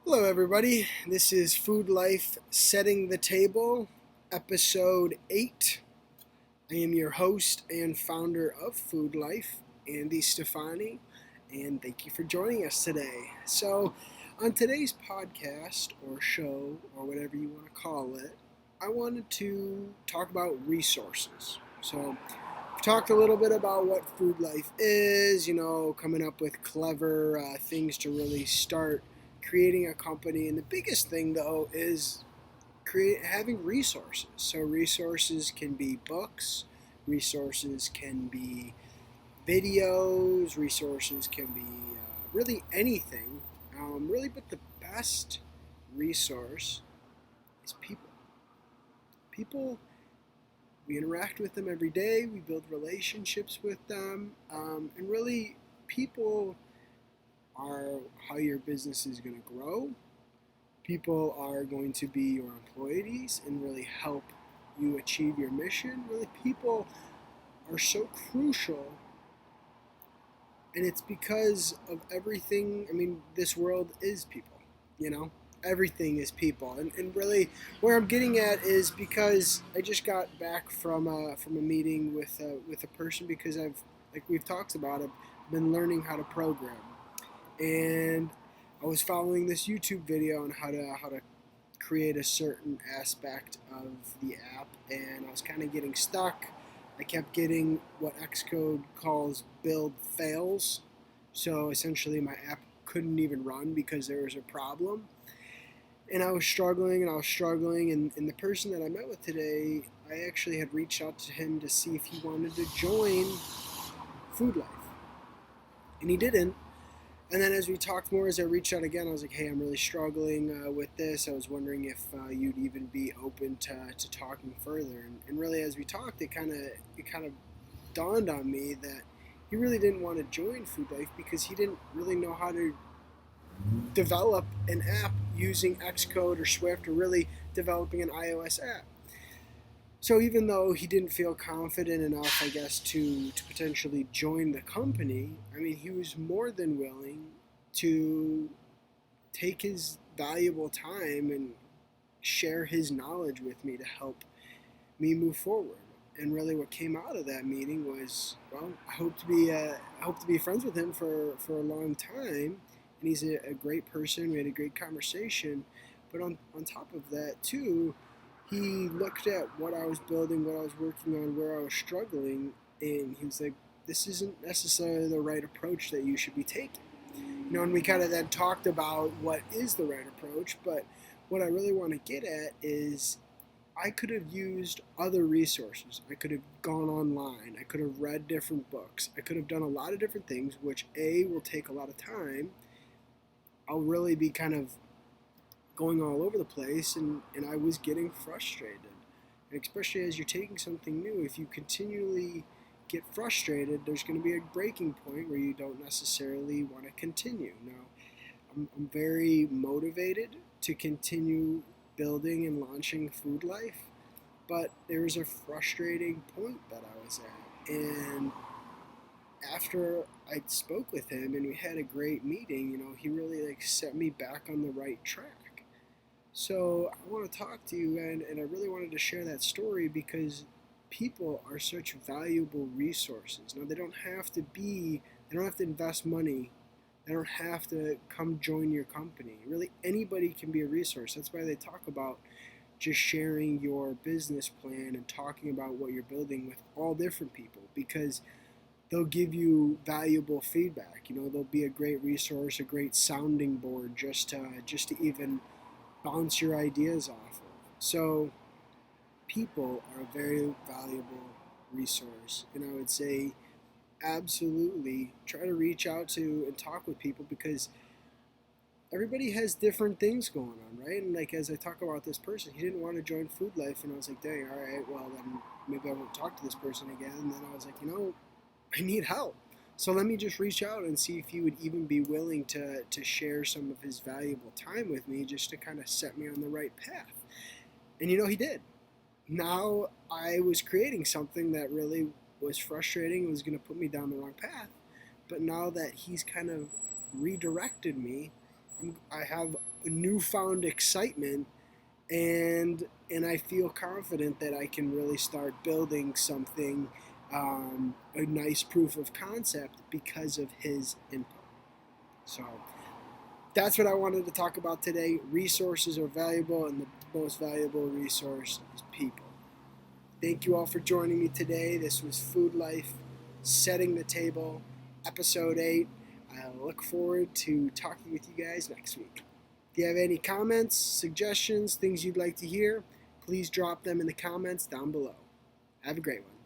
Hello, everybody. This is FoodLyfe Setting the Table, episode 8. I am your host and founder of FoodLyfe, Andy Stefani, and thank you for joining us today. So, on today's podcast or show, or whatever you want to call it, I wanted to talk about resources. So, we've talked a little bit about what FoodLyfe is, coming up with clever things to really start creating a company. And the biggest thing, though, is having resources. So resources can be books, resources can be videos, resources can be really anything. But the best resource is people. People, we interact with them every day, we build relationships with them, and really, people are how your business is going to grow. People are going to be your employees and really help you achieve your mission. Really, people are so crucial, and it's because of everything. I mean, this world is people, you know? Everything is people. And really, where I'm getting at is because I just got back from a meeting with a person because like we've talked about, I've been learning how to program. And I was following this YouTube video on how to create a certain aspect of the app, and I was kind of getting stuck. I kept getting what Xcode calls build fails. So essentially, my app couldn't even run because there was a problem. And I was struggling and I was struggling. And the person that I met with today, I actually had reached out to him to see if he wanted to join FoodLyfe. And he didn't. And then as we talked more, as I reached out again, I was like, hey, I'm really struggling with this. I was wondering if you'd even be open to talking further. And really, as we talked, it kind of dawned on me that he really didn't want to join FoodLyfe because he didn't really know how to develop an app using Xcode or Swift or really developing an iOS app. So even though he didn't feel confident enough, I guess, to potentially join the company, I mean, he was more than willing to take his valuable time and share his knowledge with me to help me move forward. And really, what came out of that meeting was, well, I hope to be friends with him for a long time. And he's a great person. We had a great conversation. But on top of that, too, he looked at what I was building, what I was working on, where I was struggling, and he was like, this isn't necessarily the right approach that you should be taking. And we kind of then talked about what is the right approach, but what I really want to get at is I could have used other resources. I could have gone online. I could have read different books. I could have done a lot of different things, which A, will take a lot of time. I'll really be kind of going all over the place, and I was getting frustrated. And especially as you're taking something new, if you continually get frustrated, there's going to be a breaking point where you don't necessarily want to continue. Now, I'm very motivated to continue building and launching FoodLyfe, but there was a frustrating point that I was at. And after I spoke with him and we had a great meeting, he really set me back on the right track. So I want to talk to you, and I really wanted to share that story because people are such valuable resources. Now, they don't have to invest money. They don't have to come join your company. Really, anybody can be a resource. That's why they talk about just sharing your business plan and talking about what you're building with all different people, because they'll give you valuable feedback. They'll be a great resource, a great sounding board just to even bounce your ideas off of. So people are a very valuable resource, and I would say absolutely try to reach out to and talk with people because everybody has different things going on, right? And as I talk about this person, he didn't want to join FoodLyfe, and I was like, dang, all right, well then maybe I won't talk to this person again. And then I was like, I need help. So let me just reach out and see if he would even be willing to share some of his valuable time with me just to kind of set me on the right path. And he did. Now I was creating something that really was frustrating, was going to put me down the wrong path. But now that he's kind of redirected me, I have a newfound excitement, and I feel confident that I can really start building something, a nice proof of concept because of his input. So that's what I wanted to talk about today. Resources are valuable, and the most valuable resource is people. Thank you all for joining me today. This was FoodLyfe Setting the Table, Episode 8. I look forward to talking with you guys next week. If you have any comments, suggestions, things you'd like to hear, please drop them in the comments down below. Have a great one.